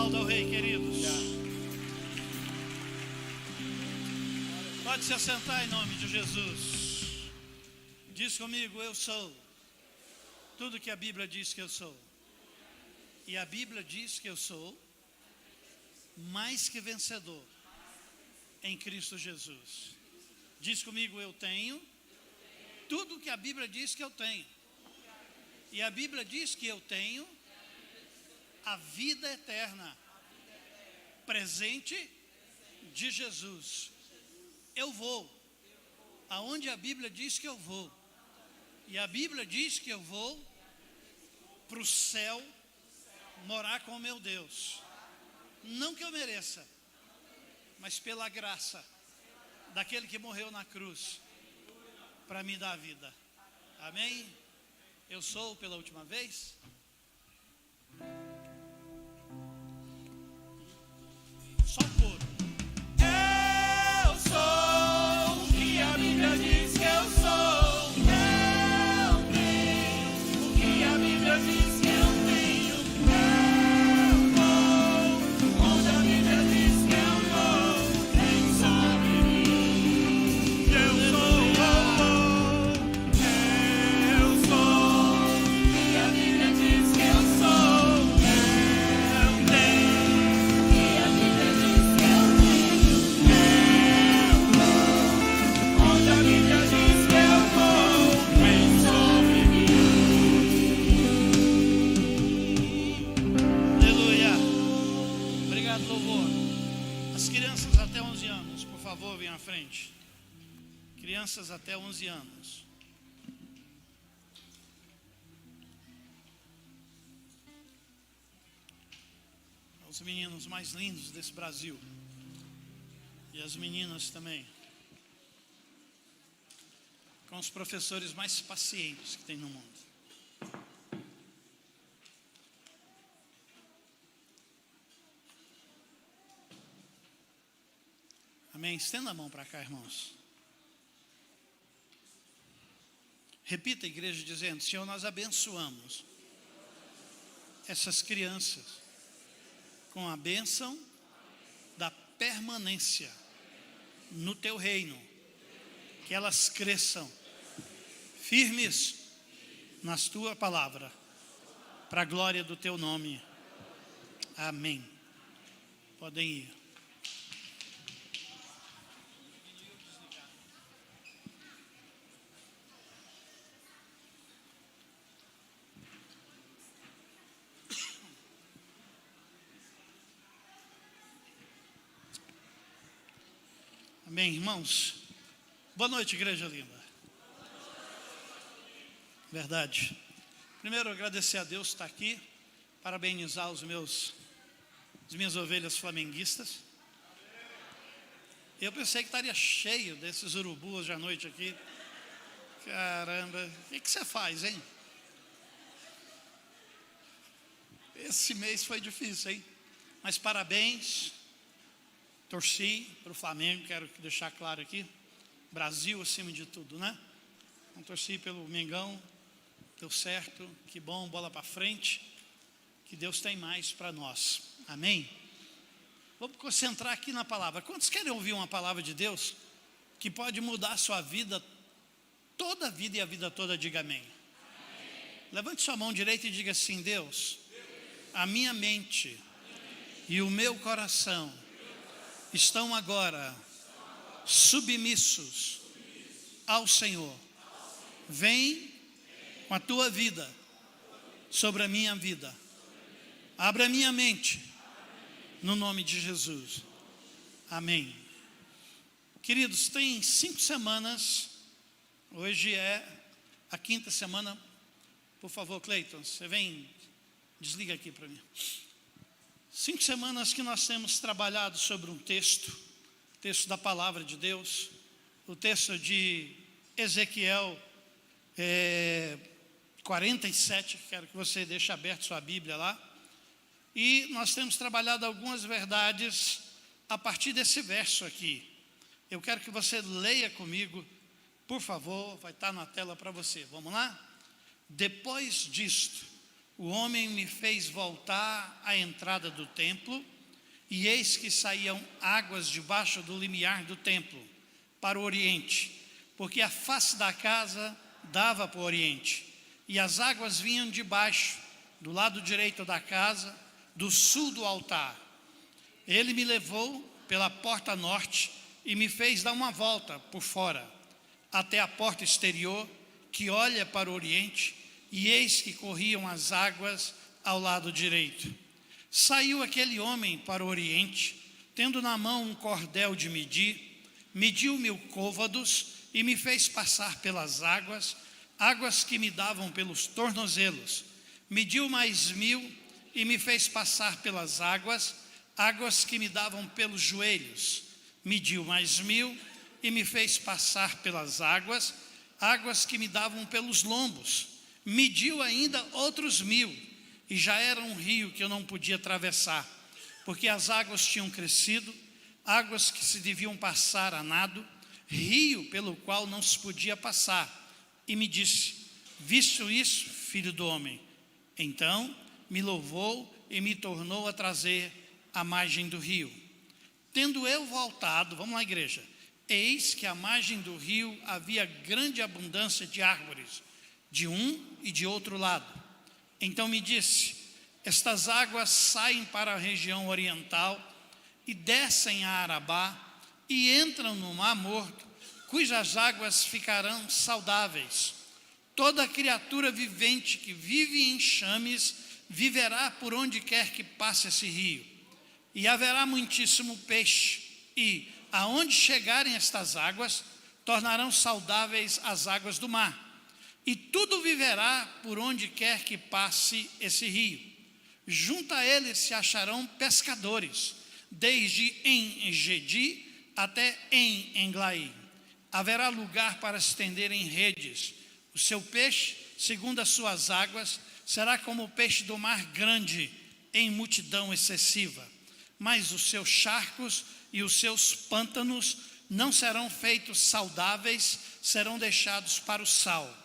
aplauda ao Rei, queridos. Pode se assentar em nome de Jesus. Diz comigo: eu sou tudo que a Bíblia diz que eu sou. E a Bíblia diz que eu sou mais que vencedor em Cristo Jesus. Diz comigo: eu tenho tudo que a Bíblia diz que eu tenho. E a Bíblia diz que eu tenho a vida eterna, presente de Jesus. Eu vou aonde a Bíblia diz que eu vou. E a Bíblia diz que eu vou para o céu morar com o meu Deus. Não que eu mereça, mas pela graça daquele que morreu na cruz para me dar a vida. Amém? Eu sou pela última vez. Só coro. Eu sou o que a Bíblia diz que eu sou. Eu tenho o que a Bíblia diz que eu tenho. Eu vou onde a Bíblia diz que eu vou. Vem sobre mim. Eu sou o que a Bíblia diz que eu sou. Eu tenho o que a Bíblia diz que eu tenho. Eu vou onde a Bíblia diz que eu vou. Vem sobre mim. Aleluia. Obrigado, louvor. As crianças até 11 anos, por favor, venham à frente. Crianças até 11 anos. Os meninos mais lindos desse Brasil. E as meninas também. Com os professores mais pacientes que tem no mundo. Amém? Estenda a mão para cá, irmãos. Repita, igreja, dizendo: Senhor, nós abençoamos essas crianças com a bênção da permanência no teu reino. Que elas cresçam firmes na tua palavra, para a glória do teu nome. Amém. Podem ir. Amém, irmãos? Boa noite, igreja linda. Verdade. Primeiro, agradecer a Deus por estar aqui, parabenizar as minhas ovelhas flamenguistas. Eu pensei que estaria cheio desses urubus hoje à noite aqui. Caramba, o que você faz, hein? Esse mês foi difícil, hein? Mas parabéns. Torci para o Flamengo, quero deixar claro aqui. Brasil acima de tudo, né? Então, torci pelo Mengão, deu certo, que bom, bola para frente. Que Deus tem mais para nós, amém? Vamos concentrar aqui na palavra. Quantos querem ouvir uma palavra de Deus que pode mudar a sua vida, toda a vida e a vida toda? Diga amém. Levante sua mão direita e diga assim: Deus, a minha mente e o meu coração estão agora submissos ao Senhor. Vem com a tua vida sobre a minha vida. Abra a minha mente no nome de Jesus. Amém. Queridos, tem 5 semanas. Hoje é a 5ª semana. Por favor, Cleiton, você vem, desliga aqui para mim. 5 semanas que nós temos trabalhado sobre um texto da palavra de Deus, o texto de Ezequiel 47, quero que você deixe aberto sua Bíblia lá. E nós temos trabalhado algumas verdades a partir desse verso aqui. Eu quero que você leia comigo, por favor, vai estar na tela para você. Vamos lá? Depois disto, o homem me fez voltar à entrada do templo, e eis que saíam águas debaixo do limiar do templo, para o oriente, porque a face da casa dava para o oriente, e as águas vinham de baixo, do lado direito da casa, do sul do altar. Ele me levou pela porta norte e me fez dar uma volta por fora, até a porta exterior, que olha para o oriente, e eis que corriam as águas ao lado direito. Saiu aquele homem para o oriente, tendo na mão um cordel de medir, mediu 1000 côvados e me fez passar pelas águas, águas que me davam pelos tornozelos. Mediu mais 1000 e me fez passar pelas águas, águas que me davam pelos joelhos. Mediu mais 1000 e me fez passar pelas águas, águas que me davam pelos lombos. Mediu ainda outros 1000, e já era um rio que eu não podia atravessar, porque as águas tinham crescido, águas que se deviam passar a nado, rio pelo qual não se podia passar. E me disse: visto isso, filho do homem? Então me louvou e me tornou a trazer à margem do rio. Tendo eu voltado, vamos lá, igreja, eis que à margem do rio havia grande abundância de árvores, de um e de outro lado. Então me disse: estas águas saem para a região oriental e descem a Arabá e entram no Mar Morto, cujas águas ficarão saudáveis. Toda criatura vivente que vive em enxames viverá por onde quer que passe esse rio. E haverá muitíssimo peixe, e aonde chegarem estas águas, tornarão saudáveis as águas do mar. E tudo viverá por onde quer que passe esse rio. Junto a eles se acharão pescadores, desde En-Gedi até En-Englaim. Haverá lugar para estenderem redes. O seu peixe, segundo as suas águas, será como o peixe do mar grande, em multidão excessiva. Mas os seus charcos e os seus pântanos não serão feitos saudáveis, serão deixados para o sal.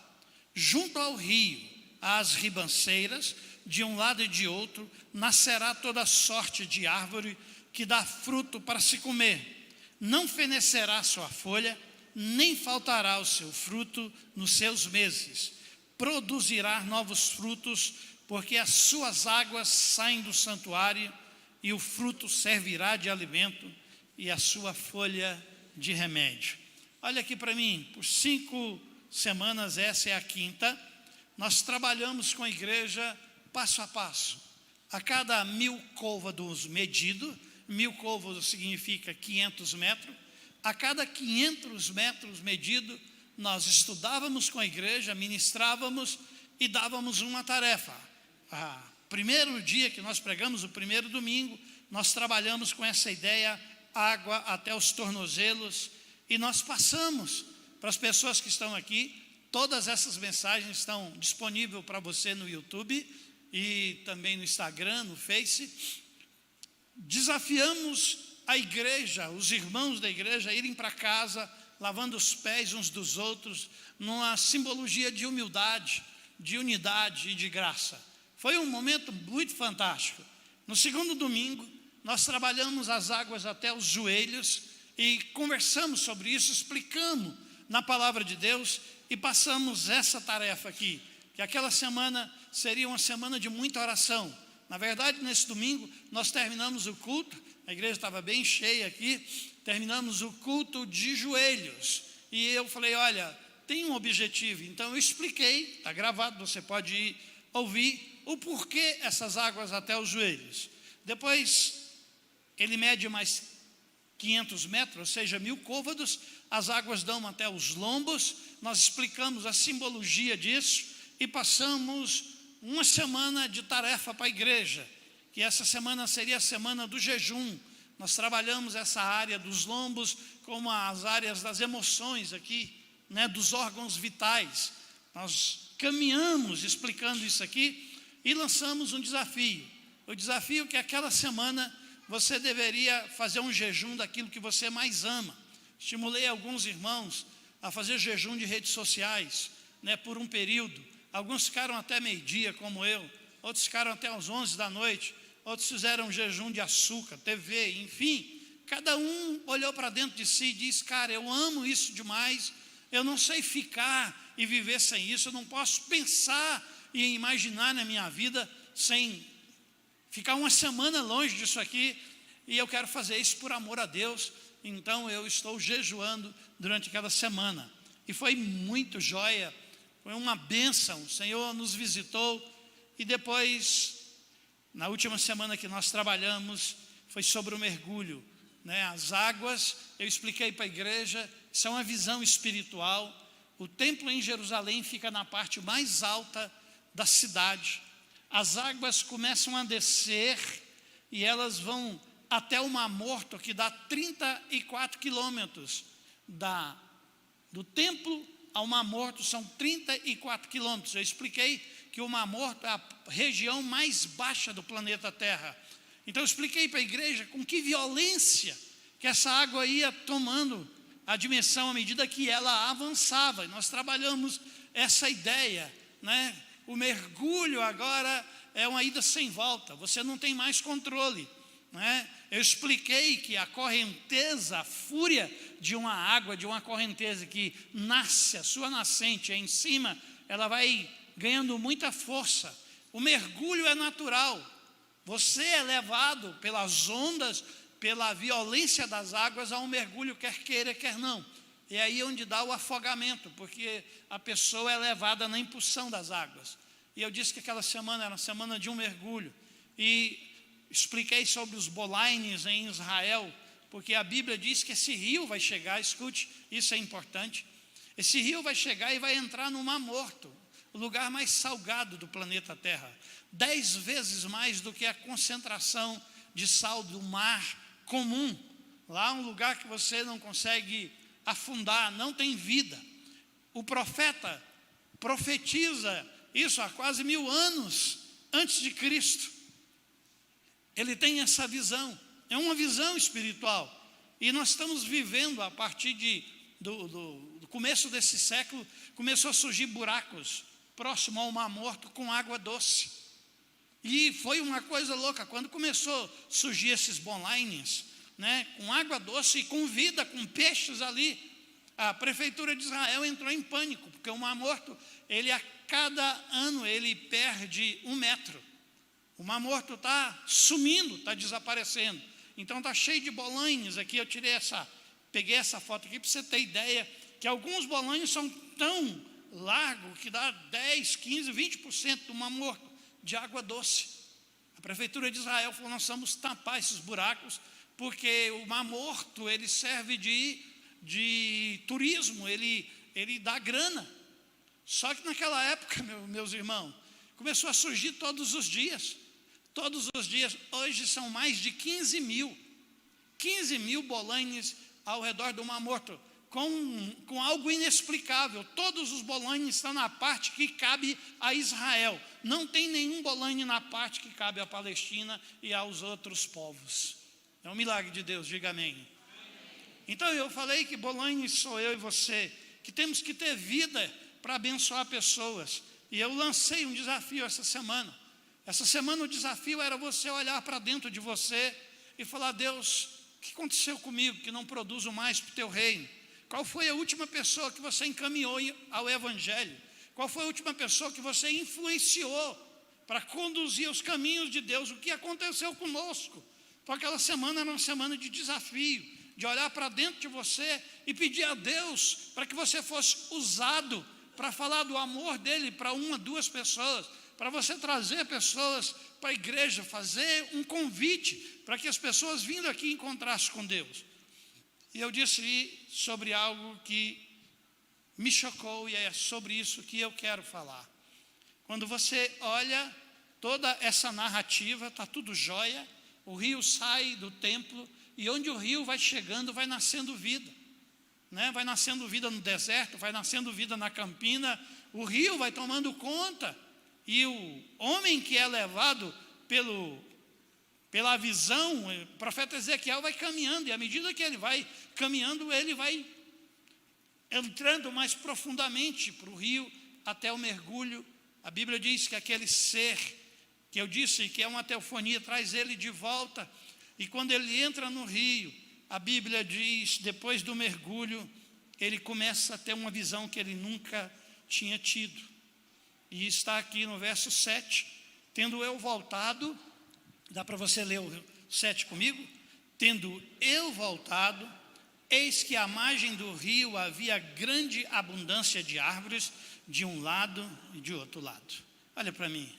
Junto ao rio, às ribanceiras, de um lado e de outro, nascerá toda sorte de árvore que dá fruto para se comer. Não fenecerá sua folha, nem faltará o seu fruto nos seus meses. Produzirá novos frutos, porque as suas águas saem do santuário, e o fruto servirá de alimento, e a sua folha de remédio. Olha aqui para mim, por 5 semanas, essa é a 5ª, nós trabalhamos com a igreja passo a passo. A cada 1000 côvados medido, 1000 côvados significa 500 metros, a cada 500 metros medido, nós estudávamos com a igreja, ministrávamos e dávamos uma tarefa. Primeiro dia que nós pregamos, o primeiro domingo, nós trabalhamos com essa ideia, água até os tornozelos, e nós passamos para as pessoas que estão aqui. Todas essas mensagens estão disponíveis para você no YouTube e também no Instagram, no Face. Desafiamos a igreja, os irmãos da igreja, a irem para casa, lavando os pés uns dos outros, numa simbologia de humildade, de unidade e de graça. Foi um momento muito fantástico. No segundo domingo, nós trabalhamos as águas até os joelhos e conversamos sobre isso, explicamos na palavra de Deus e passamos essa tarefa aqui, que aquela semana seria uma semana de muita oração. Na verdade, nesse domingo, nós terminamos o culto, a igreja estava bem cheia aqui, terminamos o culto de joelhos. E eu falei: olha, tem um objetivo. Então eu expliquei, está gravado, você pode ir ouvir o porquê essas águas até os joelhos. Depois, ele mede mais 500 metros, ou seja, 1000 côvados, as águas dão até os lombos. Nós explicamos a simbologia disso e passamos uma semana de tarefa para a igreja, que essa semana seria a semana do jejum. Nós trabalhamos essa área dos lombos como as áreas das emoções aqui, né, dos órgãos vitais. Nós caminhamos explicando isso aqui e lançamos um desafio. O desafio é que aquela semana você deveria fazer um jejum daquilo que você mais ama. Estimulei alguns irmãos a fazer jejum de redes sociais, né, por um período. Alguns ficaram até meio-dia, como eu. outros ficaram até às 11 da noite, outros fizeram jejum de açúcar, TV, enfim. Cada um olhou para dentro de si e disse: cara, eu amo isso demais, eu não sei ficar e viver sem isso, eu não posso pensar e imaginar na minha vida sem ficar uma semana longe disso aqui, e eu quero fazer isso por amor a Deus. Então eu estou jejuando durante aquela semana, e foi muito joia, foi uma bênção. O Senhor nos visitou, e depois, na última semana que nós trabalhamos, foi sobre o mergulho, né? As águas, eu expliquei para a igreja, são uma visão espiritual. O templo em Jerusalém fica na parte mais alta da cidade. As águas começam a descer e elas vão até o Mar Morto, que dá 34 quilômetros. Do templo ao Mar Morto são 34 quilômetros. Eu expliquei que o Mar Morto é a região mais baixa do planeta Terra. Então eu expliquei para a igreja com que violência que essa água ia tomando a dimensão à medida que ela avançava. E nós trabalhamos essa ideia, né? O mergulho agora é uma ida sem volta, você não tem mais controle, né? Eu expliquei que a correnteza, a fúria de uma água, de uma correnteza que nasce, a sua nascente é em cima, ela vai ganhando muita força. O mergulho é natural, você é levado pelas ondas, pela violência das águas a um mergulho, quer queira, quer não. E aí onde dá o afogamento, porque a pessoa é levada na impulsão das águas. E eu disse que aquela semana era uma semana de um mergulho. E expliquei sobre os bolaines em Israel, porque a Bíblia diz que esse rio vai chegar, escute, isso é importante. Esse rio vai chegar e vai entrar no Mar Morto, o lugar mais salgado do planeta Terra. 10 vezes mais do que a concentração de sal do mar comum. Lá é um lugar que você não consegue afundar, não tem vida. O profeta profetiza isso há quase 1000 anos antes de Cristo. Ele tem essa visão, é uma visão espiritual. E nós estamos vivendo a partir do começo desse século, começou a surgir buracos próximo ao Mar Morto com água doce. E foi uma coisa louca, quando começou a surgir esses bonlines, né, com água doce e com vida, com peixes ali, a prefeitura de Israel entrou em pânico, porque o Mar Morto, ele a cada ano ele perde 1 metro. O Mar Morto está sumindo, está desaparecendo. Então está cheio de bolanhos aqui. Eu peguei essa foto aqui para você ter ideia que alguns bolanhos são tão largos que dá 10, 15, 20% do Mar Morto de água doce. A prefeitura de Israel falou: nós vamos tampar esses buracos, porque o Mar Morto ele serve de turismo, ele dá grana. Só que naquela época, meus irmãos, começou a surgir todos os dias. Todos os dias, hoje são mais de 15 mil bolanes ao redor do Mar Morto, com algo inexplicável. Todos os bolanes estão na parte que cabe a Israel. Não tem nenhum bolane na parte que cabe à Palestina e aos outros povos. É um milagre de Deus, diga amém. Então eu falei que bolanes sou eu e você, que temos que ter vida para abençoar pessoas. E eu lancei um desafio essa semana. Essa semana o desafio era você olhar para dentro de você e falar: Deus, o que aconteceu comigo que não produzo mais para o teu reino? Qual foi a última pessoa que você encaminhou ao Evangelho? Qual foi a última pessoa que você influenciou para conduzir os caminhos de Deus? O que aconteceu conosco? Então aquela semana era uma semana de desafio, de olhar para dentro de você e pedir a Deus para que você fosse usado para falar do amor dele para 1, 2 pessoas, para você trazer pessoas para a igreja, fazer um convite para que as pessoas vindo aqui encontrassem com Deus. E eu disse sobre algo que me chocou, e é sobre isso que eu quero falar. Quando você olha toda essa narrativa, está tudo jóia, o rio sai do templo, e onde o rio vai chegando, vai nascendo vida. Né? Vai nascendo vida no deserto, vai nascendo vida na campina, o rio vai tomando conta, e o homem que é levado pela visão, o profeta Ezequiel vai caminhando, e à medida que ele vai caminhando, ele vai entrando mais profundamente para o rio, até o mergulho. A Bíblia diz que aquele ser que eu disse que é uma teofonia, traz ele de volta. E quando ele entra no rio, a Bíblia diz, depois do mergulho, ele começa a ter uma visão que ele nunca tinha tido. E está aqui no verso 7, tendo eu voltado, dá para você ler o 7 comigo? Tendo eu voltado, eis que à margem do rio havia grande abundância de árvores, de um lado e de outro lado. Olha para mim,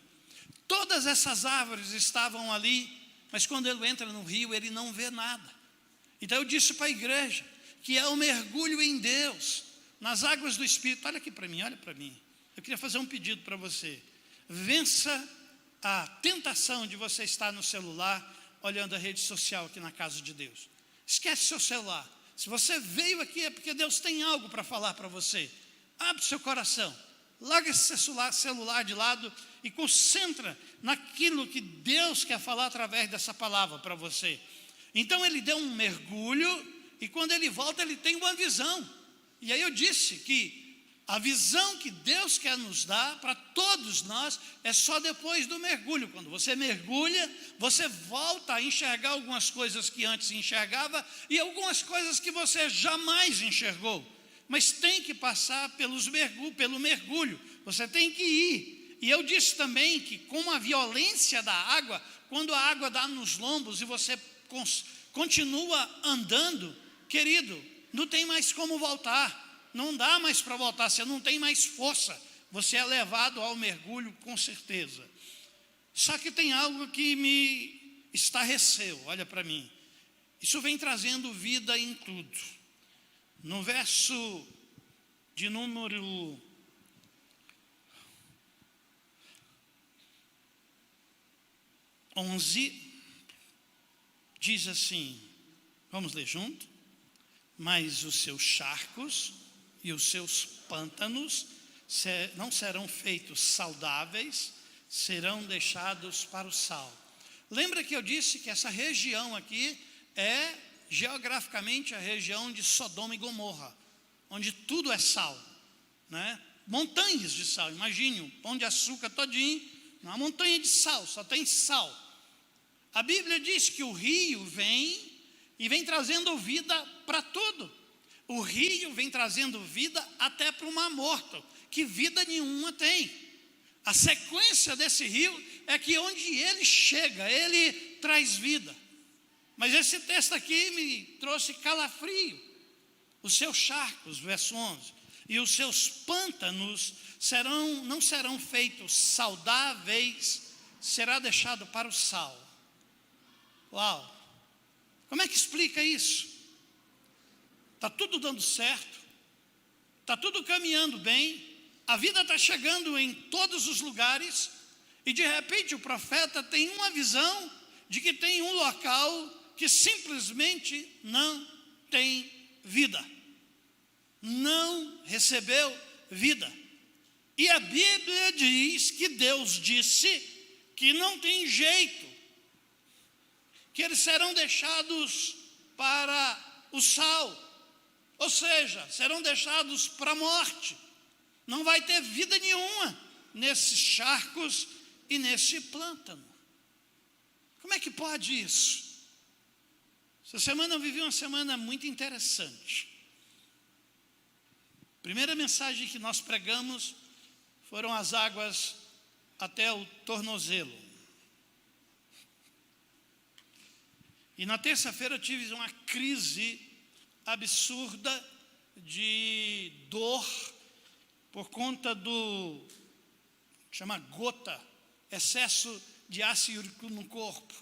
todas essas árvores estavam ali, mas quando ele entra no rio, ele não vê nada. Então eu disse para a igreja, que é o mergulho em Deus, nas águas do Espírito. Olha aqui para mim, olha para mim. Eu queria fazer um pedido para você. Vença a tentação de você estar no celular, olhando a rede social aqui na casa de Deus. Esquece seu celular. Se você veio aqui é porque Deus tem algo para falar para você. Abre seu coração, larga esse celular de lado e concentra naquilo que Deus quer falar através dessa palavra para você. Então ele deu um mergulho e quando ele volta ele tem uma visão. E aí eu disse que a visão que Deus quer nos dar para todos nós é só depois do mergulho. Quando você mergulha, você volta a enxergar algumas coisas que antes enxergava e algumas coisas que você jamais enxergou. Mas tem que passar pelo mergulho, você tem que ir. E eu disse também que com a violência da água, quando a água dá nos lombos e você continua andando, querido, não tem mais como voltar. Não dá mais para voltar, você não tem mais força. Você é levado ao mergulho com certeza. Só que tem algo que me estarreceu, olha para mim. Isso vem trazendo vida em tudo. No verso de número 11, diz assim, vamos ler junto? Mas os seus charcos e os seus pântanos não serão feitos saudáveis, serão deixados para o sal. Lembra que eu disse que essa região aqui é geograficamente a região de Sodoma e Gomorra, onde tudo é sal, né? Montanhas de sal, imagine um pão de açúcar todinho, uma montanha de sal, só tem sal. A Bíblia diz que o rio vem e vem trazendo vida para tudo. O rio vem trazendo vida até para o mar morto, que vida nenhuma tem. A sequência desse rio é que onde ele chega, ele traz vida. Mas esse texto aqui me trouxe calafrio. Os seus charcos, verso 11, e os seus pântanos não serão feitos saudáveis, será deixado para o sal. Uau! Como é que explica isso? Está tudo dando certo, está tudo caminhando bem, a vida está chegando em todos os lugares, e de repente o profeta tem uma visão de que tem um local que simplesmente não tem vida, não recebeu vida. E a Bíblia diz que Deus disse que não tem jeito, que eles serão deixados para o sal. Ou seja, serão deixados para a morte. Não vai ter vida nenhuma nesses charcos e nesse plântano. Como é que pode isso? Essa semana eu vivi uma semana muito interessante. A primeira mensagem que nós pregamos foram as águas até o tornozelo. E na terça-feira eu tive uma crise absurda de dor por conta do chama gota, excesso de ácido úrico no corpo.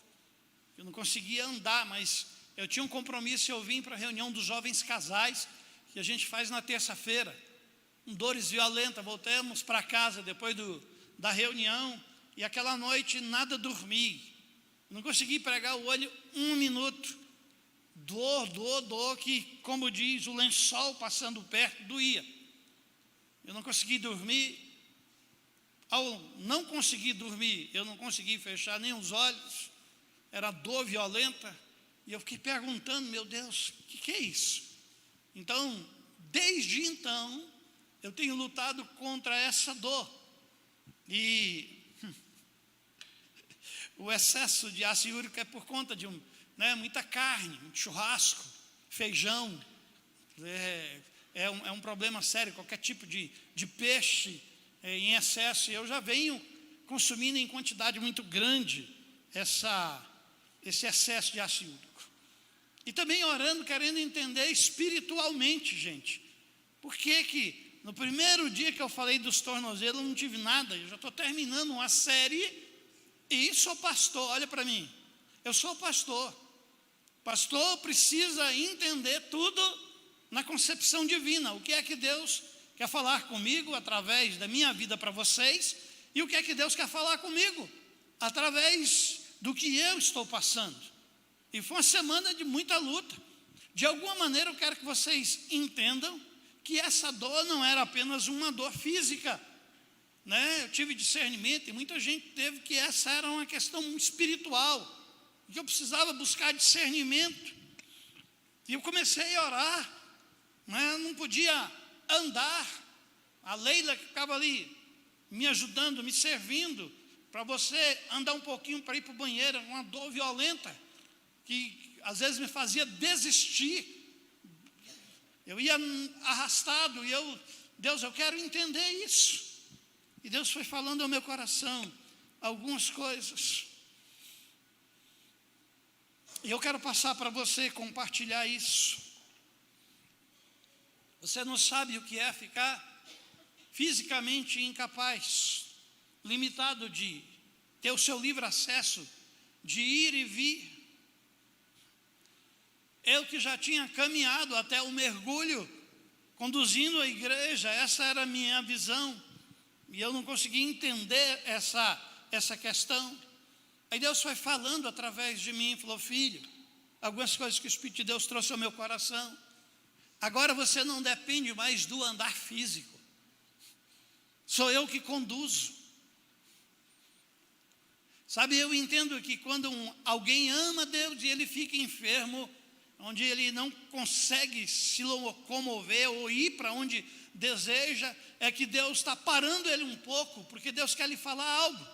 Eu não conseguia andar, mas eu tinha um compromisso e eu vim para a reunião dos jovens casais que a gente faz na terça-feira, com dores violentas. Voltamos para casa depois da reunião e aquela noite nada dormi, não consegui pregar o olho 1 minuto. Dor, que, como diz, o lençol passando perto doía. Eu não consegui dormir. Ao não conseguir dormir, eu não consegui fechar nem os olhos. Era dor violenta. E eu fiquei perguntando, meu Deus, o que é isso? Então, desde então, eu tenho lutado contra essa dor. E o excesso de ácido úrico é por conta de muita carne, muito churrasco, feijão. É um problema sério, qualquer tipo de peixe em excesso. Eu já venho consumindo em quantidade muito grande esse excesso de ácido úrico. E também orando, querendo entender espiritualmente, gente. Por que no primeiro dia que eu falei dos tornozelos, eu não tive nada? Eu já estou terminando uma série e sou pastor. Olha para mim, eu sou pastor. Pastor precisa entender tudo na concepção divina. O que é que Deus quer falar comigo através da minha vida para vocês, e o que é que Deus quer falar comigo através do que eu estou passando. E foi uma semana de muita luta. De alguma maneira eu quero que vocês entendam que essa dor não era apenas uma dor física, Eu tive discernimento, e muita gente teve, que essa era uma questão espiritual, que eu precisava buscar discernimento. E eu comecei a orar, não podia andar. A Leila que ficava ali me ajudando, me servindo, para você andar um pouquinho para ir para o banheiro, uma dor violenta, que às vezes me fazia desistir. Eu ia arrastado, e Deus, eu quero entender isso. E Deus foi falando ao meu coração algumas coisas. E eu quero passar para você, compartilhar isso. Você não sabe o que é ficar fisicamente incapaz, limitado de ter o seu livre acesso, de ir e vir. Eu que já tinha caminhado até o mergulho, conduzindo a igreja, essa era a minha visão, e eu não conseguia entender essa questão. Aí Deus foi falando através de mim, falou: filho, algumas coisas que o Espírito de Deus trouxe ao meu coração. Agora você não depende mais do andar físico, sou eu que conduzo. Sabe, eu entendo que quando alguém ama Deus e ele fica enfermo, onde ele não consegue se locomover ou ir para onde deseja, é que Deus está parando ele um pouco, porque Deus quer lhe falar algo.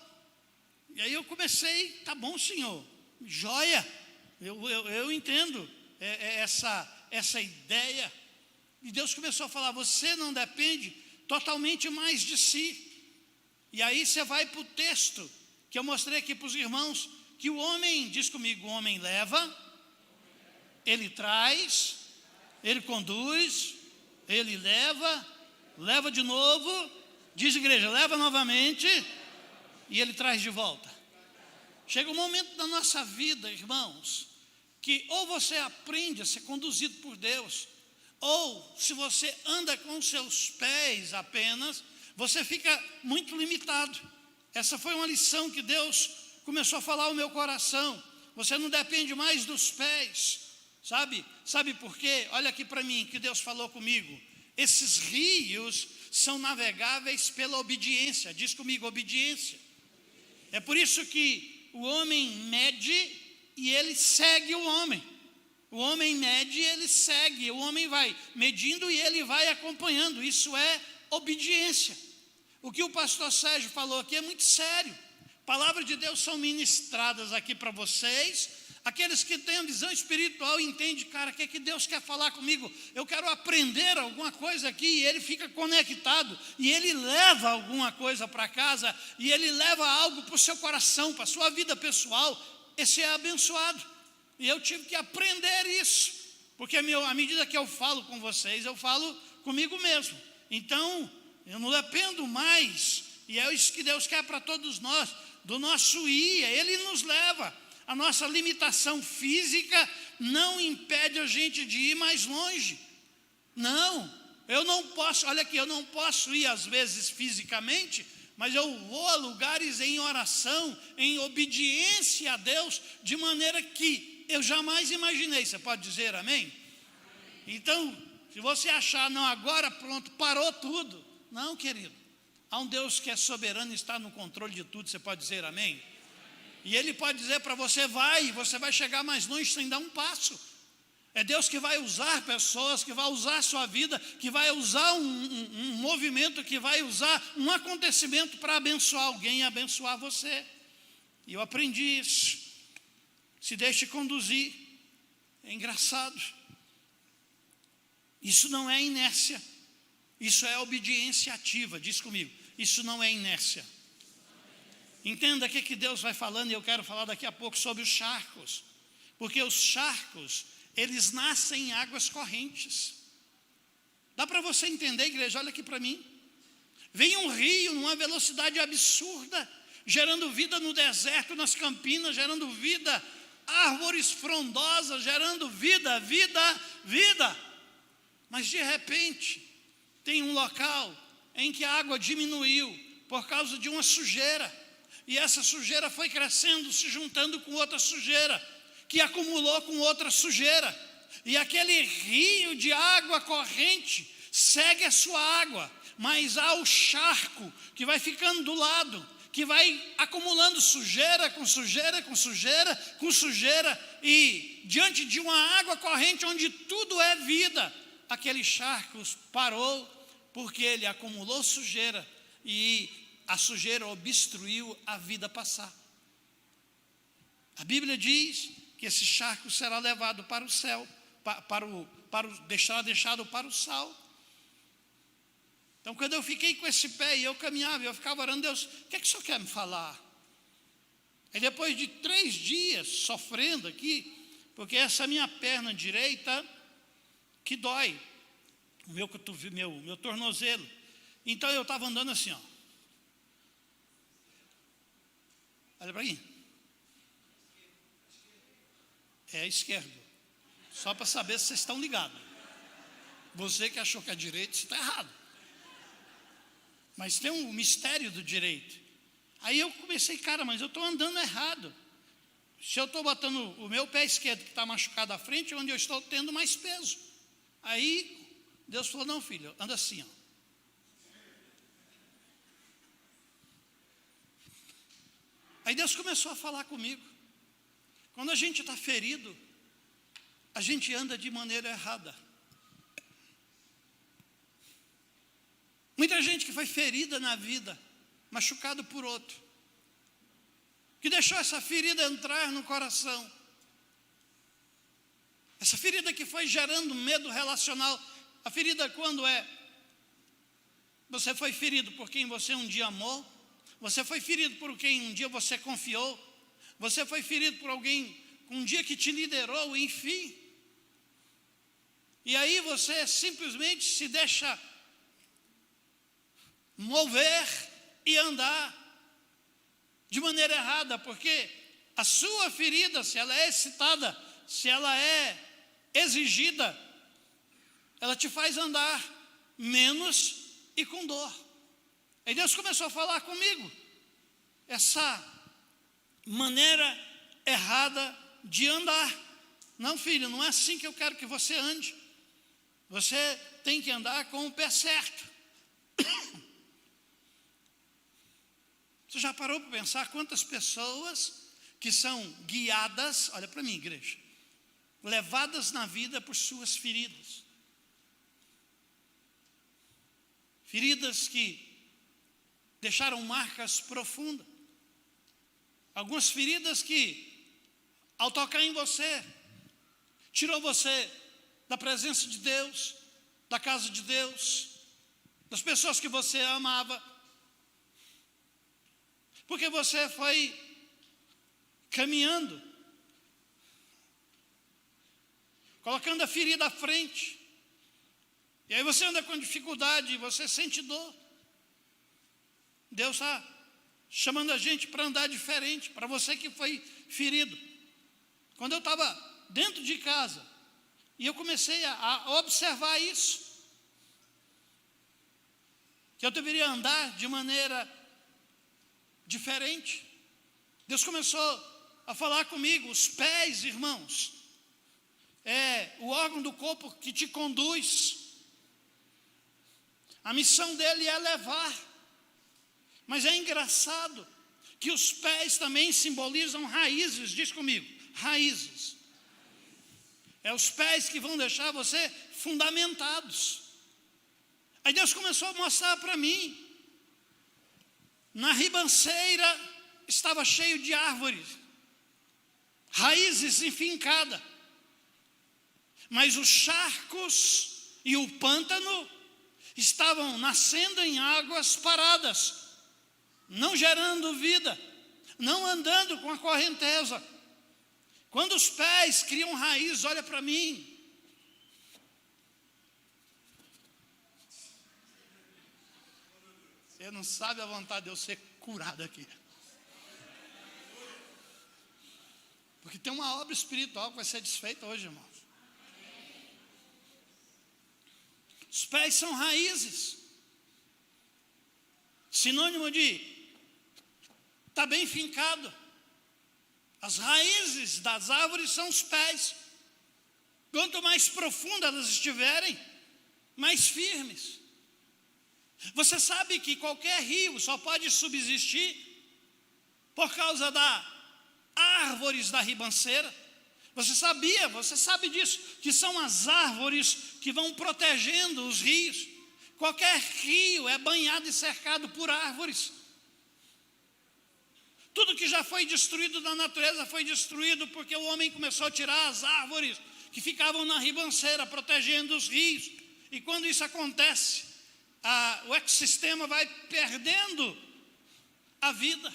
E aí eu comecei: tá bom, Senhor, joia, eu entendo essa ideia. E Deus começou a falar: você não depende totalmente mais de si. E aí você vai para o texto que eu mostrei aqui para os irmãos, que o homem, diz comigo, o homem leva, ele traz, ele conduz, ele leva de novo, diz igreja, leva novamente, e ele traz de volta. Chega um momento da nossa vida, irmãos, que ou você aprende a ser conduzido por Deus, ou se você anda com os seus pés apenas, você fica muito limitado. Essa foi uma lição que Deus começou a falar ao meu coração. Você não depende mais dos pés, sabe por quê? Olha aqui para mim, que Deus falou comigo. Esses rios são navegáveis pela obediência. Diz comigo, obediência. É por isso que o homem mede e ele segue o homem. O homem mede e ele segue. O homem vai medindo e ele vai acompanhando. Isso é obediência. O que o pastor Sérgio falou aqui é muito sério. Palavras de Deus são ministradas aqui para vocês. Aqueles que têm a visão espiritual entendem, cara, o que é que Deus quer falar comigo? Eu quero aprender alguma coisa aqui, e ele fica conectado, e ele leva alguma coisa para casa, e ele leva algo para o seu coração, para a sua vida pessoal. Esse é abençoado. E eu tive que aprender isso, porque à medida que eu falo com vocês, eu falo comigo mesmo. Então, eu não dependo mais, e é isso que Deus quer para todos nós, do nosso ir, ele nos leva. A nossa limitação física não impede a gente de ir mais longe. Não, eu não posso, olha aqui, eu não posso ir às vezes fisicamente, mas eu vou a lugares em oração, em obediência a Deus, de maneira que eu jamais imaginei. Você pode dizer amém? Então, se você achar, não, agora pronto, parou tudo. Não, querido, há um Deus que é soberano e está no controle de tudo. Você pode dizer amém? E Ele pode dizer para você, você vai chegar mais longe sem dar um passo. É Deus que vai usar pessoas, que vai usar a sua vida, que vai usar um movimento, que vai usar um acontecimento para abençoar alguém e abençoar você. E eu aprendi isso. Se deixe conduzir. É engraçado. Isso não é inércia. Isso é obediência ativa. Diz comigo. Isso não é inércia. Entenda o que Deus vai falando. E eu quero falar daqui a pouco sobre os charcos. Porque os charcos, eles nascem em águas correntes. Dá para você entender, igreja? Olha aqui para mim. Vem um rio numa velocidade absurda, gerando vida no deserto, nas campinas, gerando vida, árvores frondosas, gerando vida. Mas de repente, tem um local em que a água diminuiu por causa de uma sujeira. E essa sujeira foi crescendo, se juntando com outra sujeira, que acumulou com outra sujeira. E aquele rio de água corrente segue a sua água, mas há o charco que vai ficando do lado, que vai acumulando sujeira com sujeira, com sujeira, com sujeira, e diante de uma água corrente onde tudo é vida, aquele charco parou, porque ele acumulou sujeira, e a sujeira obstruiu a vida passar. A Bíblia diz que esse charco será levado para o céu, será deixado para o sal. Então, quando eu fiquei com esse pé e eu caminhava, eu ficava orando, Deus, o que é que o Senhor quer me falar? E depois de 3 dias sofrendo aqui, porque essa minha perna direita que dói, o meu tornozelo. Então eu estava andando assim, ó. Olha para mim. É esquerdo. Só para saber se vocês estão ligados. Você que achou que é direito, você está errado. Mas tem um mistério do direito. Aí eu comecei, cara, mas eu estou andando errado. Se eu estou botando o meu pé esquerdo, que está machucado à frente, é onde eu estou tendo mais peso. Aí Deus falou, não, filho, anda assim, ó. Aí Deus começou a falar comigo. Quando a gente está ferido, a gente anda de maneira errada. Muita gente que foi ferida na vida, machucado por outro, que deixou essa ferida entrar no coração. Essa ferida que foi gerando medo relacional. A ferida quando é? Você foi ferido por quem você um dia amou. Você foi ferido por quem um dia você confiou. Você foi ferido por alguém um dia que te liderou, enfim. E aí você simplesmente se deixa mover e andar de maneira errada, porque a sua ferida, se ela é excitada, se ela é exigida, ela te faz andar menos e com dor. Aí Deus começou a falar comigo, essa maneira errada de andar. Não, filho, não é assim que eu quero que você ande. Você tem que andar com o pé certo. Você já parou para pensar quantas pessoas que são guiadas, olha para mim, igreja, levadas na vida por suas feridas. Feridas que deixaram marcas profundas. Algumas feridas que, ao tocar em você, tirou você da presença de Deus, da casa de Deus, das pessoas que você amava. Porque você foi caminhando, colocando a ferida à frente. E aí você anda com dificuldade, você sente dor. Deus está chamando a gente para andar diferente, para você que foi ferido. Quando eu estava dentro de casa, e eu comecei a observar isso, que eu deveria andar de maneira diferente. Deus começou a falar comigo, os pés, irmãos, é o órgão do corpo que te conduz. A missão dele é levar. Mas é engraçado que os pés também simbolizam raízes. Diz comigo, raízes. É os pés que vão deixar você fundamentados. Aí Deus começou a mostrar para mim, na ribanceira estava cheio de árvores, raízes enfincadas, mas os charcos e o pântano estavam nascendo em águas paradas, não gerando vida, não andando com a correnteza. Quando os pés criam raiz, olha para mim. Você não sabe a vontade de eu ser curado aqui. Porque tem uma obra espiritual que vai ser desfeita hoje, irmãos. Os pés são raízes. Sinônimo de está bem fincado. As raízes das árvores são os pés. Quanto mais profundas elas estiverem, mais firmes. Você sabe que qualquer rio só pode subsistir por causa das árvores da ribanceira. Você sabe disso, que são as árvores que vão protegendo os rios. Qualquer rio é banhado e cercado por árvores. Tudo que já foi destruído da natureza foi destruído porque o homem começou a tirar as árvores que ficavam na ribanceira, protegendo os rios. E quando isso acontece, o ecossistema vai perdendo a vida.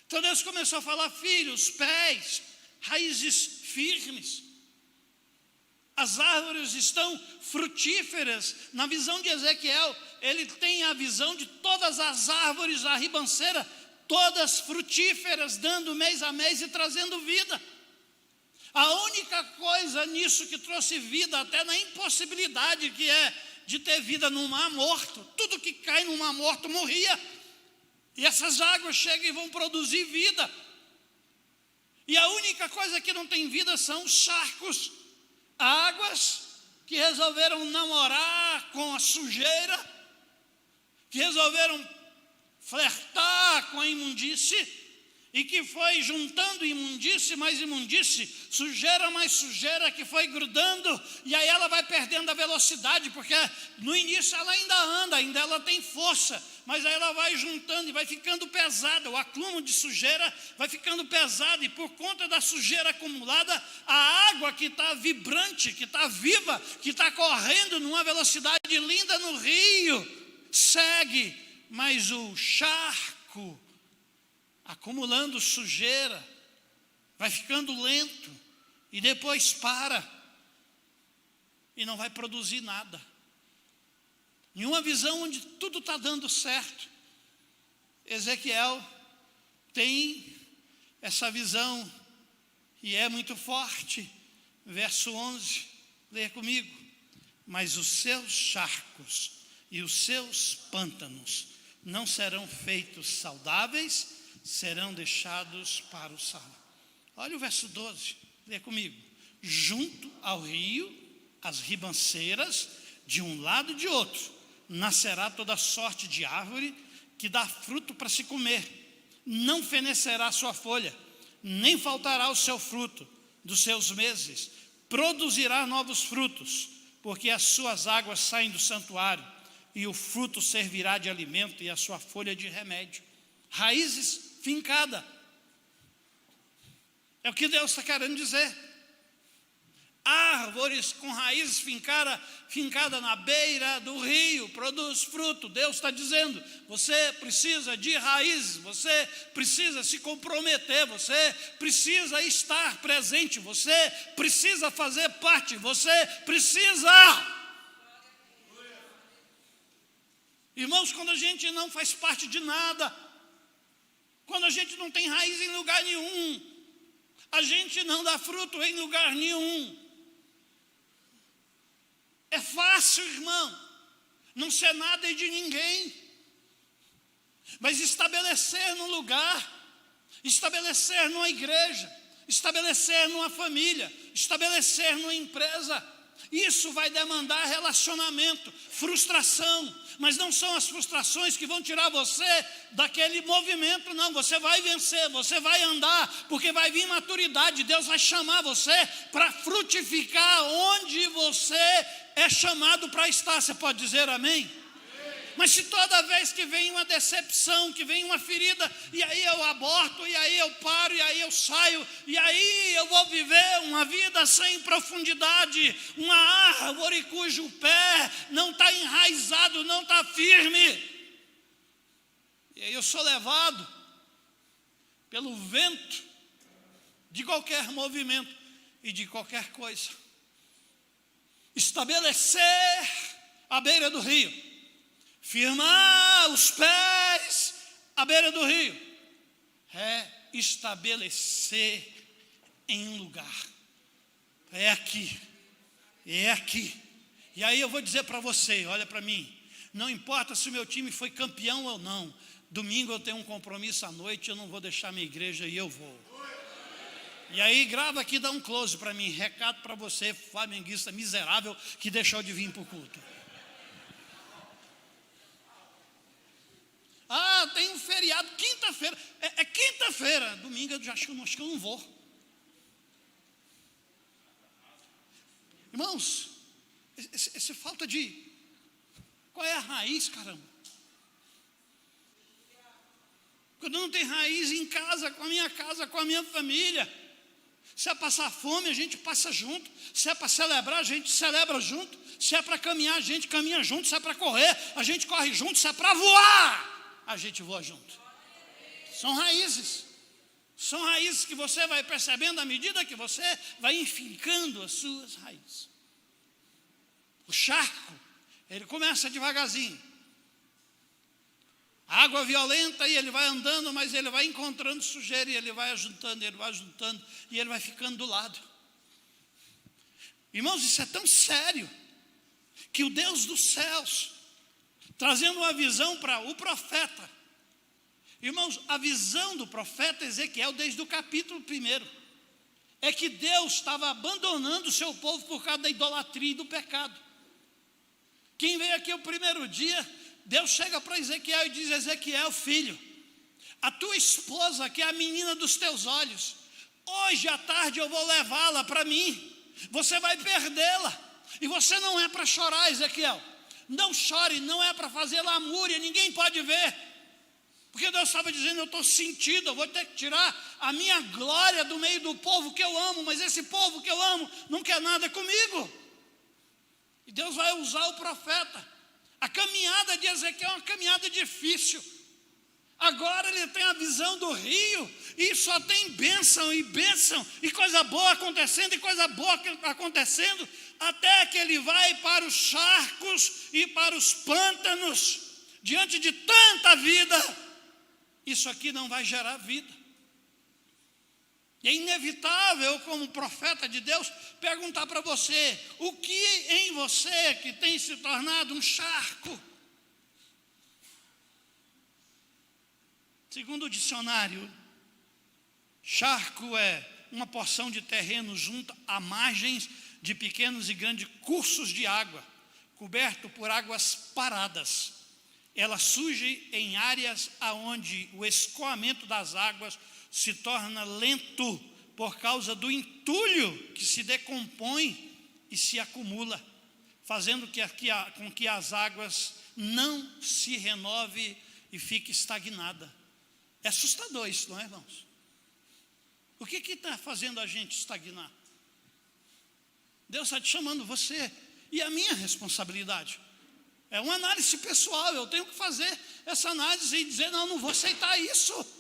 Então Deus começou a falar, filhos, pés, raízes firmes. As árvores estão frutíferas. Na visão de Ezequiel, ele tem a visão de todas as árvores da ribanceira, todas frutíferas, dando mês a mês e trazendo vida. A única coisa nisso que trouxe vida, até na impossibilidade que é de ter vida no mar morto, tudo que cai no mar morto morria. E essas águas chegam e vão produzir vida. E a única coisa que não tem vida são os charcos, águas que resolveram namorar com a sujeira, que resolveram flertar com a imundície, e que foi juntando imundície mais imundície, sujeira mais sujeira, que foi grudando, e aí ela vai perdendo a velocidade, porque no início ela ainda anda, ainda ela tem força, mas aí ela vai juntando e vai ficando pesada, o acúmulo de sujeira vai ficando pesado, e por conta da sujeira acumulada, a água que está vibrante, que está viva, que está correndo numa velocidade linda no rio, segue, mas o charco, acumulando sujeira, vai ficando lento, e depois para, e não vai produzir nada. Em uma visão onde tudo está dando certo, Ezequiel tem essa visão, e é muito forte. Verso 11, leia comigo. Mas os seus charcos e os seus pântanos não serão feitos saudáveis, serão deixados para o sal. Olha o verso 12, leia comigo. Junto ao rio, as ribanceiras, de um lado e de outro, nascerá toda sorte de árvore que dá fruto para se comer. Não fenecerá sua folha, nem faltará o seu fruto dos seus meses. Produzirá novos frutos, porque as suas águas saem do santuário, e o fruto servirá de alimento e a sua folha de remédio. Raízes fincadas. É o que Deus está querendo dizer. Árvores com raízes fincada na beira do rio, produz fruto. Deus está dizendo, você precisa de raízes, você precisa se comprometer, você precisa estar presente, você precisa fazer parte, você precisa. Irmãos, quando a gente não faz parte de nada, quando a gente não tem raiz em lugar nenhum, a gente não dá fruto em lugar nenhum. É fácil, irmão, não ser nada e de ninguém, mas estabelecer num lugar, estabelecer numa igreja, estabelecer numa família, estabelecer numa empresa, isso vai demandar relacionamento, frustração, mas não são as frustrações que vão tirar você daquele movimento, não. Você vai vencer, você vai andar, porque vai vir maturidade. Deus vai chamar você para frutificar onde você é chamado para estar. Você pode dizer amém? Mas se toda vez que vem uma decepção, que vem uma ferida, e aí eu aborto, e aí eu paro, e aí eu saio, e aí eu vou viver uma vida sem profundidade, uma árvore cujo pé não está enraizado, não está firme. E aí eu sou levado pelo vento de qualquer movimento e de qualquer coisa. Estabelecer à beira do rio, firmar os pés à beira do rio, é estabelecer em um lugar. É aqui, é aqui. E aí eu vou dizer para você, olha para mim, não importa se o meu time foi campeão ou não, domingo eu tenho um compromisso à noite, eu não vou deixar minha igreja e eu vou. E aí grava aqui, dá um close para mim, recado para você, flamenguista miserável, que deixou de vir para o culto. Ah, tem um feriado, quinta-feira, é quinta-feira, domingo eu acho que eu não vou. Irmãos, essa falta de, qual é a raiz, caramba? Quando não tem raiz em casa, com a minha família. Se é passar fome, a gente passa junto. Se é para celebrar, a gente celebra junto. Se é para caminhar, a gente caminha junto. Se é para correr, a gente corre junto. Se é para voar, a gente voa junto. São raízes. São raízes que você vai percebendo à medida que você vai enfincando as suas raízes. O charco, ele começa devagarzinho. Água violenta e ele vai andando, mas ele vai encontrando sujeira e ele vai ajuntando, e ele vai ficando do lado. Irmãos, isso é tão sério que o Deus dos céus, trazendo uma visão para o profeta. Irmãos, a visão do profeta Ezequiel desde o capítulo 1 é que Deus estava abandonando o seu povo por causa da idolatria e do pecado. Quem veio aqui o primeiro dia, Deus chega para Ezequiel e diz: Ezequiel, filho, a tua esposa, que é a menina dos teus olhos, hoje à tarde eu vou levá-la para mim, você vai perdê-la, e você não é para chorar, Ezequiel, não chore, não é para fazer lamúria, ninguém pode ver, porque Deus estava dizendo: eu estou sentido, eu vou ter que tirar a minha glória do meio do povo que eu amo, mas esse povo que eu amo não quer nada comigo, e Deus vai usar o profeta. A caminhada de Ezequiel é uma caminhada difícil. Agora ele tem a visão do rio, e só tem bênção, e coisa boa acontecendo, até que ele vai para os charcos e para os pântanos. Diante de tanta vida, isso aqui não vai gerar vida. E é inevitável, como profeta de Deus, perguntar para você: o que em você que tem se tornado um charco? Segundo o dicionário, charco é uma porção de terreno junto a margens de pequenos e grandes cursos de água, coberto por águas paradas. Ela surge em áreas onde o escoamento das águas se torna lento por causa do entulho que se decompõe e se acumula, fazendo com que as águas não se renove e fique estagnada. É assustador isso, não é, irmãos? O que está fazendo a gente estagnar? Deus está te chamando, você e a minha responsabilidade. É uma análise pessoal, eu tenho que fazer essa análise e dizer: não vou aceitar isso.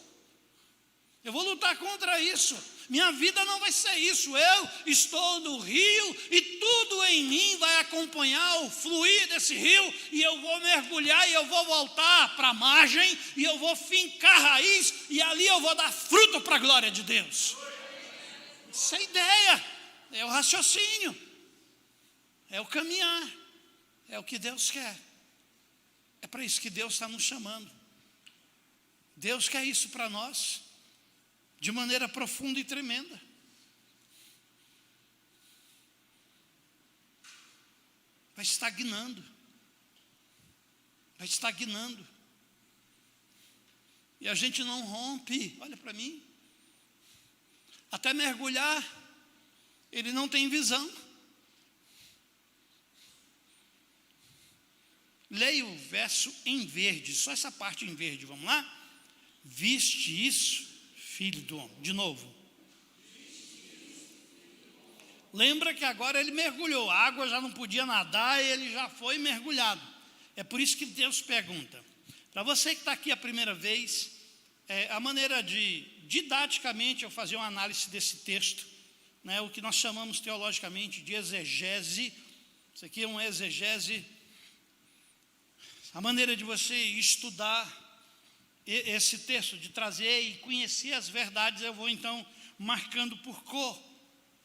Eu vou lutar contra isso. Minha vida não vai ser isso. Eu estou no rio e tudo em mim vai acompanhar o fluir desse rio, e eu vou mergulhar e eu vou voltar para a margem e eu vou fincar raiz, e ali eu vou dar fruto para a glória de Deus. Essa é a ideia, é o raciocínio, é o caminhar, é o que Deus quer. É para isso que Deus está nos chamando. Deus quer isso para nós, de maneira profunda e tremenda. Vai estagnando. E a gente não rompe. Olha para mim. Até mergulhar, ele não tem visão. Leia o verso em verde, só essa parte em verde, vamos lá? Viste isso, filho do homem. De novo. Lembra que agora ele mergulhou, a água já não podia nadar, ele já foi mergulhado. É por isso que Deus pergunta. Para você que está aqui a primeira vez, a maneira de, didaticamente, eu fazer uma análise desse texto, né, o que nós chamamos teologicamente de exegese. Isso aqui é uma exegese, a maneira de você estudar esse texto, de trazer e conhecer as verdades. Eu vou então marcando por cor.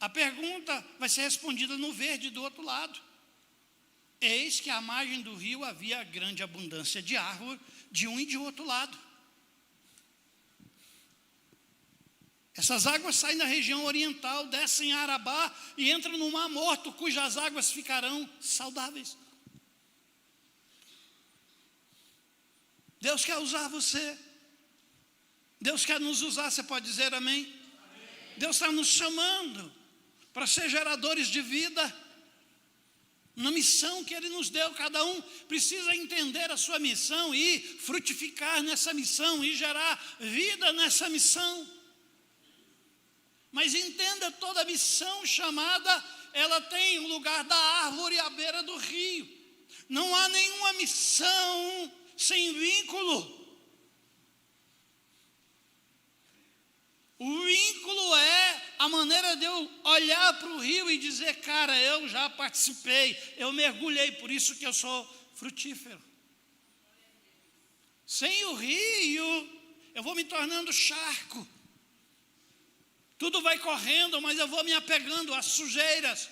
A pergunta vai ser respondida no verde do outro lado. Eis que à margem do rio havia grande abundância de árvore, de um e de outro lado. Essas águas saem da região oriental, descem a Arabá e entram no Mar Morto, cujas águas ficarão saudáveis. Deus quer usar você. Deus quer nos usar, você pode dizer amém? Amém. Deus está nos chamando para ser geradores de vida, na missão que Ele nos deu. Cada um precisa entender a sua missão e frutificar nessa missão e gerar vida nessa missão. Mas entenda, toda missão chamada, ela tem o lugar da árvore à beira do rio. Não há nenhuma missão sem vínculo. O vínculo é a maneira de eu olhar para o rio e dizer, cara, eu já participei, eu mergulhei, por isso que eu sou frutífero. Sem o rio, eu vou me tornando charco. Tudo vai correndo, mas eu vou me apegando às sujeiras.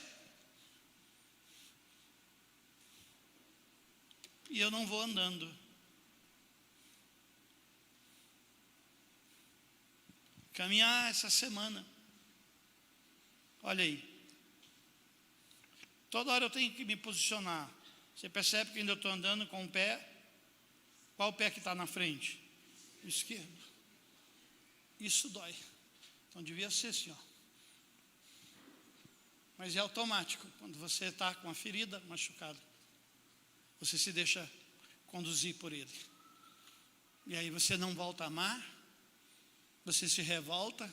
E eu não vou andando. Caminhar essa semana. Olha aí. Toda hora eu tenho que me posicionar. Você percebe que ainda estou andando com o pé. Qual o pé que está na frente? O esquerdo. Isso dói. Então devia ser assim, ó. Mas é automático. Quando você está com a ferida machucada, você se deixa conduzir por ele. E aí você não volta a amar. Você se revolta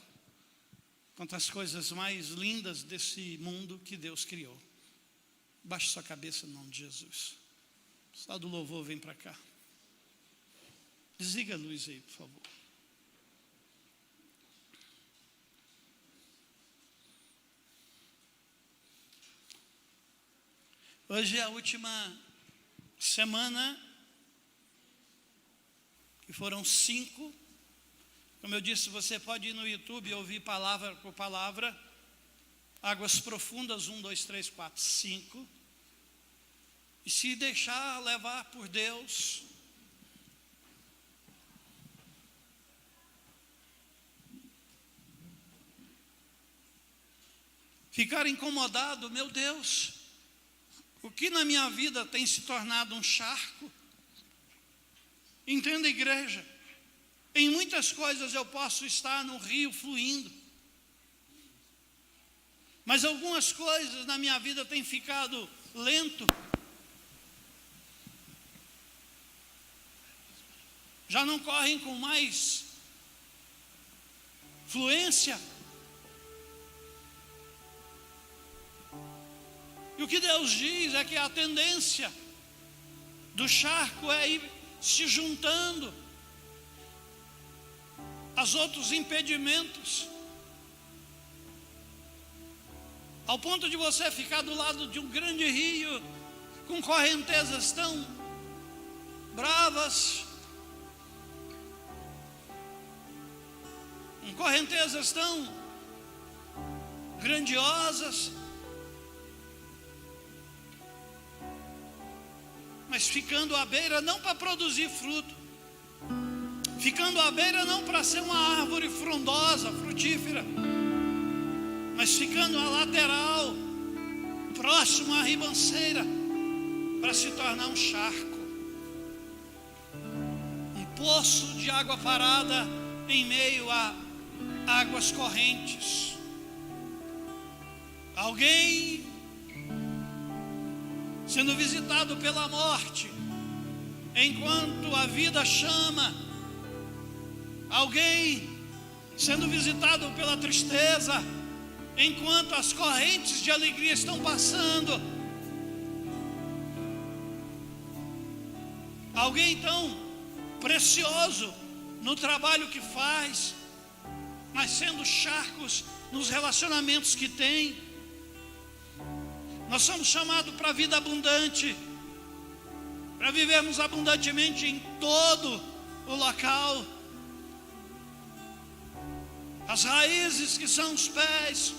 contra as coisas mais lindas desse mundo que Deus criou. Baixe sua cabeça no nome de Jesus. O estado do louvor vem para cá. Desliga a luz aí, por favor. Hoje é a última semana, que foram 5. Como eu disse, você pode ir no YouTube e ouvir palavra por palavra. Águas profundas, 1, 2, 3, 4, 5. E se deixar levar por Deus, ficar incomodado, meu Deus, o que na minha vida tem se tornado um charco? Entenda, igreja, em muitas coisas eu posso estar no rio fluindo, mas algumas coisas na minha vida têm ficado lento. Já não correm com mais fluência. E o que Deus diz é que a tendência do charco é ir se juntando aos outros impedimentos, ao ponto de você ficar do lado de um grande rio com correntezas tão bravas, com correntezas tão grandiosas, mas ficando à beira não para produzir fruto, ficando à beira não para ser uma árvore frondosa, frutífera, mas ficando à lateral, próximo à ribanceira, para se tornar um charco, um poço de água parada em meio a águas correntes. Alguém sendo visitado pela morte, enquanto a vida chama, alguém sendo visitado pela tristeza, enquanto as correntes de alegria estão passando, alguém tão precioso no trabalho que faz, mas sendo charcos nos relacionamentos que tem. Nós somos chamados para a vida abundante, para vivermos abundantemente em todo o local. As raízes, que são os pés,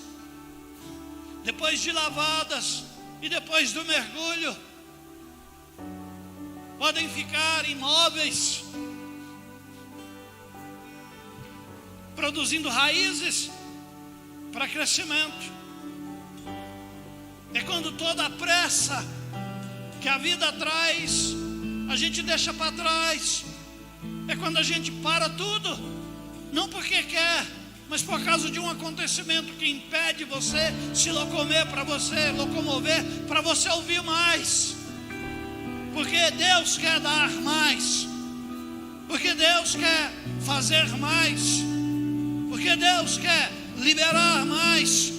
depois de lavadas e depois do mergulho, podem ficar imóveis, produzindo raízes para crescimento. É quando toda a pressa que a vida traz, a gente deixa para trás. É quando a gente para tudo, não porque quer, mas por causa de um acontecimento que impede você se locomover, para você ouvir mais. Porque Deus quer dar mais, porque Deus quer fazer mais, porque Deus quer liberar mais.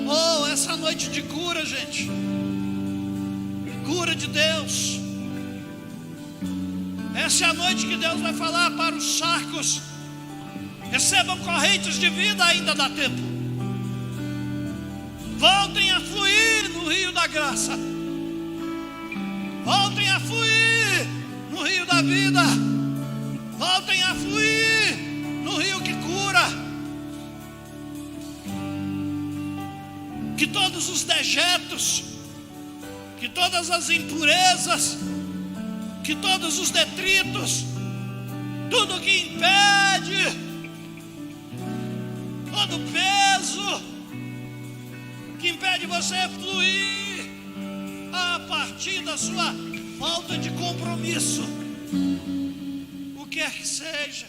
Oh, essa noite de cura, gente, cura de Deus. Essa é a noite que Deus vai falar para os charcos: recebam correntes de vida, ainda dá tempo. Voltem a fluir no rio da graça. Voltem a fluir no rio da vida. Voltem a fluir no rio que cura. Que todos os dejetos, que todas as impurezas, que todos os detritos, tudo que impede, todo peso que impede você fluir a partir da sua falta de compromisso, o que quer que seja,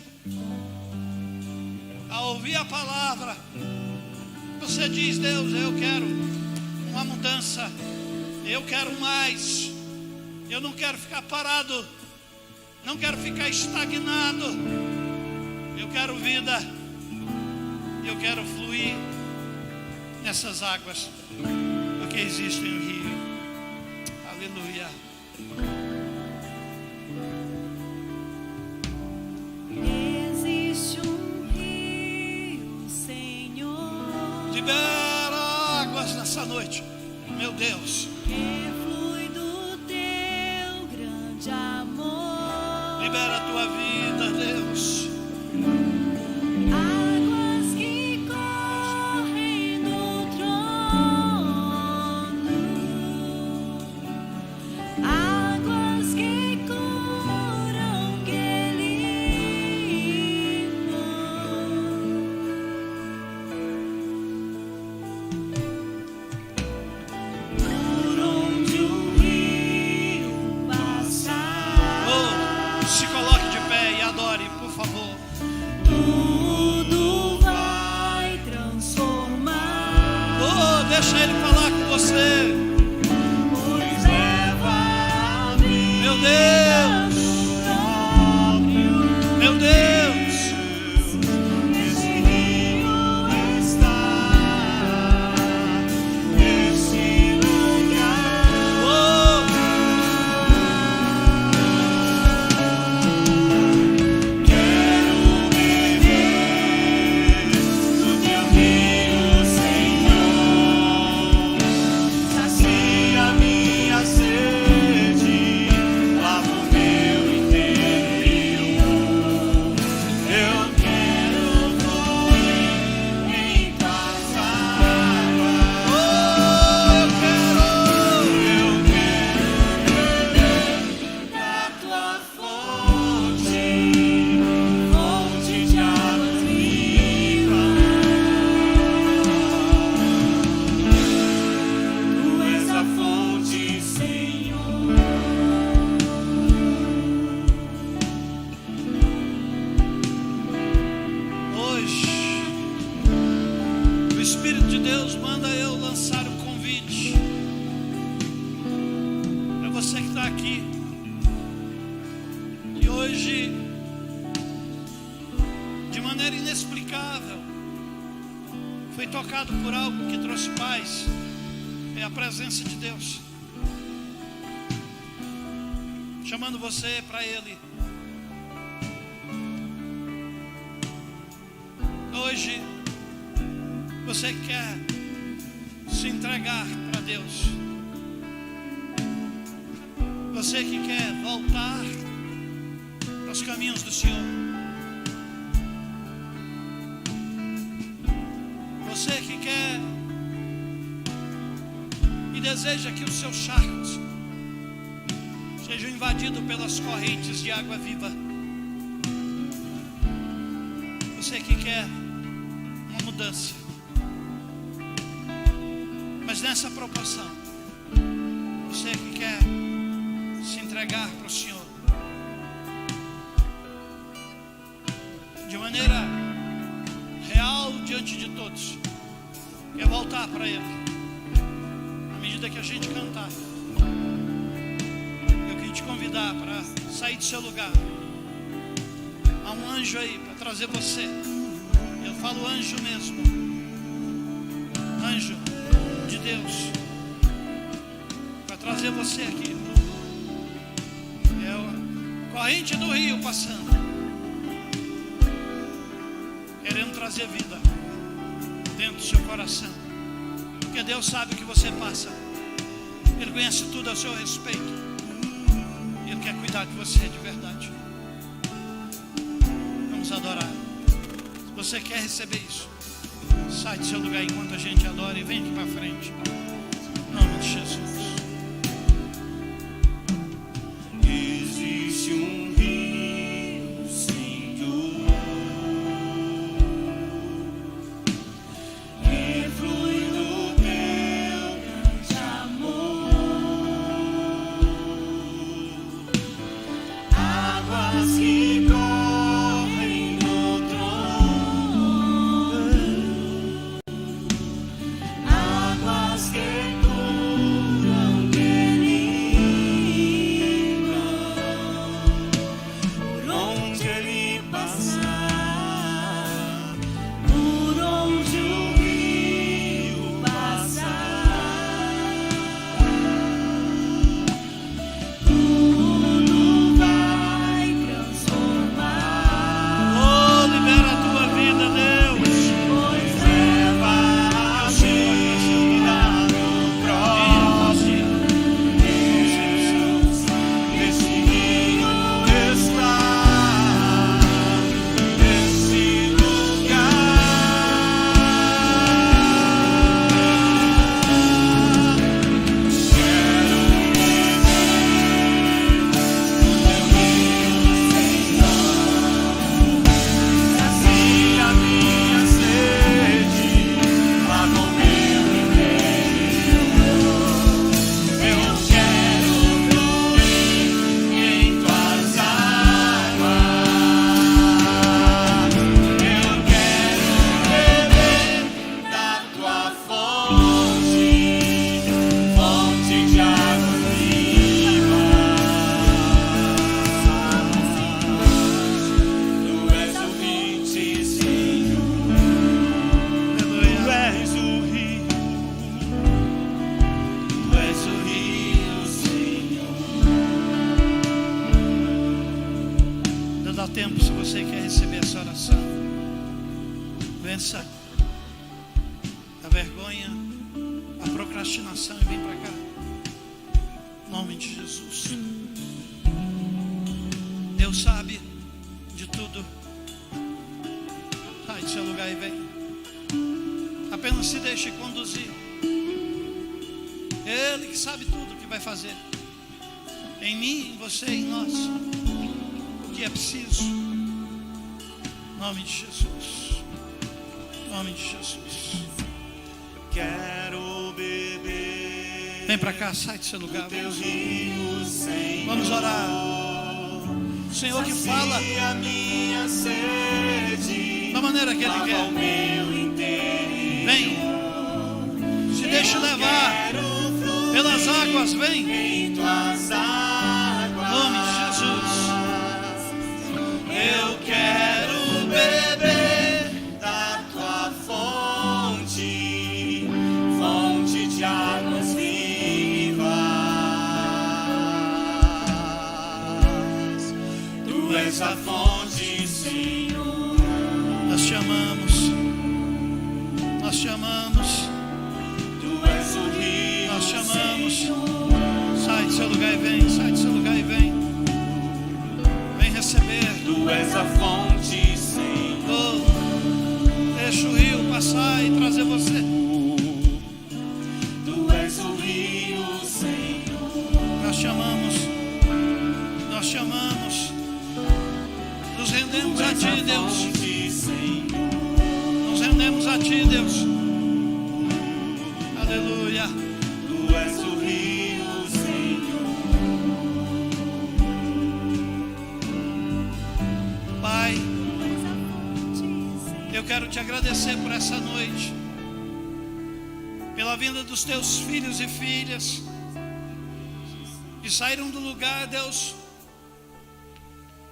ao ouvir a palavra, você diz: Deus, eu quero uma mudança, eu quero mais, eu não quero ficar parado, não quero ficar estagnado, eu quero vida, eu quero fluir nessas águas, porque existe um rio. Aleluia. Existe um rio, Senhor, Libera águas nessa noite, meu Deus. que flui do teu grande amor. Libera a tua vida, Deus. Águas que correm no trono, águas que curam, que limpam. Por onde o rio passar, Oh, se coloque de pé e adore, por favor. tudo vai transformar. Oh, deixa Ele falar com você. Pois leva a mim, Meu Deus, meu Deus. esse rio está nesse lugar. Oh, Quero beber do teu rio, Senhor. Sacia minha sede, lava o meu interior. Eu quero fluir em tuas águas. oh, eu quero. Eu quero beber da tua fonte, fonte de águas vivas. Tu és a fonte, Senhor. Hoje, o Espírito de Deus manda eu lançar o convite para você que está aqui, hoje, de maneira inexplicável, foi tocado por algo que trouxe paz, é a presença de Deus, chamando você para Ele. Hoje, você quer se entregar para Deus, você que quer voltar aos caminhos do Senhor, você que quer e deseja que os seus charcos sejam invadidos pelas correntes de água viva, você que quer uma mudança, mas nessa proporção, você que quer se entregar para o Senhor de maneira real diante de todos, quer voltar para Ele. À medida que a gente cantar, eu queria te convidar para sair do seu lugar. Há um anjo aí para trazer você. Eu falo anjo mesmo, anjo de Deus, para trazer você aqui. É a corrente do rio passando, querendo trazer vida dentro do seu coração, porque Deus sabe o que você passa, Ele conhece tudo a seu respeito, Ele quer cuidar de você de verdade. Vamos adorar. Se você quer receber isso, sai do seu lugar enquanto a gente adora e vem aqui para frente, em nome de Jesus. Existe um rio, Senhor, que flui do teu grande amor, águas que correm no trono, águas que curam, que limpam, por onde ele passar, por onde o rio passar, tudo vai transformar. Oh, libera a tua vida, Deus. Pois leva a vida do próximo. Deus, nesse rio está, nesse sacia minha sede, lava o meu interior. Eu quero fluir em tuas águas. Eu quero beber da tua fonte, fonte de água viva. Tu és o Senhor. Tu és o rio, tu és o rio, Senhor. Ainda dá tempo se você quer receber essa oração. Vença a vergonha, a procrastinação e vem para cá. Em nome de Jesus. Deus sabe de tudo. Sai do seu lugar e vem. Apenas se deixe conduzir. Ele que sabe tudo o que vai fazer. Em mim, em você, em nós. O que é preciso. Em nome de Jesus. Em nome de Jesus. Quero beber Vem para cá, sai do seu lugar. teu rio, Senhor. Vamos orar. O Senhor que fala Sacia minha sede, da maneira que Ele lava o quer. meu interior. Vem. Se deixe levar Quero fluir pelas águas. Vem. em tuas águas. Em nome de Jesus. a fonte, Senhor. Nós te amamos. Nós te amamos. Tu és o rio, Nós te amamos. Senhor. Sai do seu lugar e vem. Sai do seu lugar e vem. Vem receber. Tu és a fonte, Senhor. Oh, deixa o rio passar e trazer você. Tu és o rio, Senhor. Nós te amamos. Nós te amamos. Nos rendemos a ti, Deus. Fonte, Senhor. Nos rendemos a ti, Deus. Aleluia. Tu és o rio, Senhor. Pai, eu quero te agradecer por essa noite, pela vinda dos teus filhos e filhas que saíram do lugar, Deus,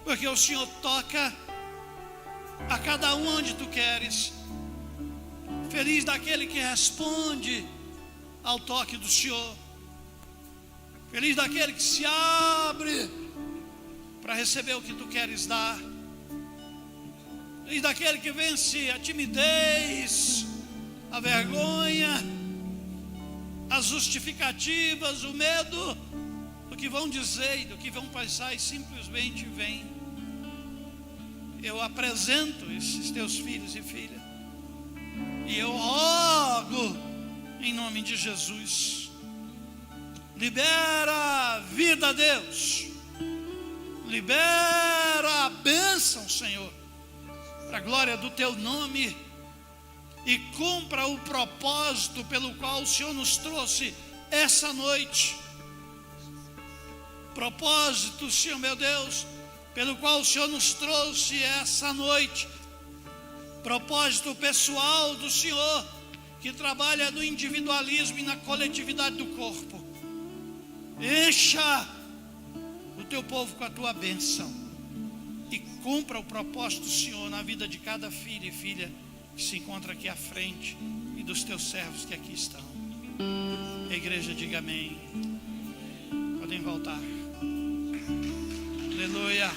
porque o Senhor toca a cada um onde tu queres. Feliz daquele que responde ao toque do Senhor. Feliz daquele que se abre para receber o que tu queres dar. Feliz daquele que vence a timidez, a vergonha, as justificativas, o medo do que vão dizer e do que vão pensar, e simplesmente vem. Eu apresento esses teus filhos e filhas, e eu rogo em nome de Jesus, libera a vida, Deus, libera a bênção, Senhor, para a glória do teu nome, e cumpra o propósito pelo qual o Senhor nos trouxe essa noite. Propósito, Senhor meu Deus, pelo qual o Senhor nos trouxe essa noite. Propósito pessoal do Senhor, que trabalha no individualismo e na coletividade do corpo. Encha o teu povo com a tua bênção e cumpra o propósito do Senhor na vida de cada filho e filha que se encontra aqui à frente e dos teus servos que aqui estão. A igreja diga amém. Podem voltar. Aleluia.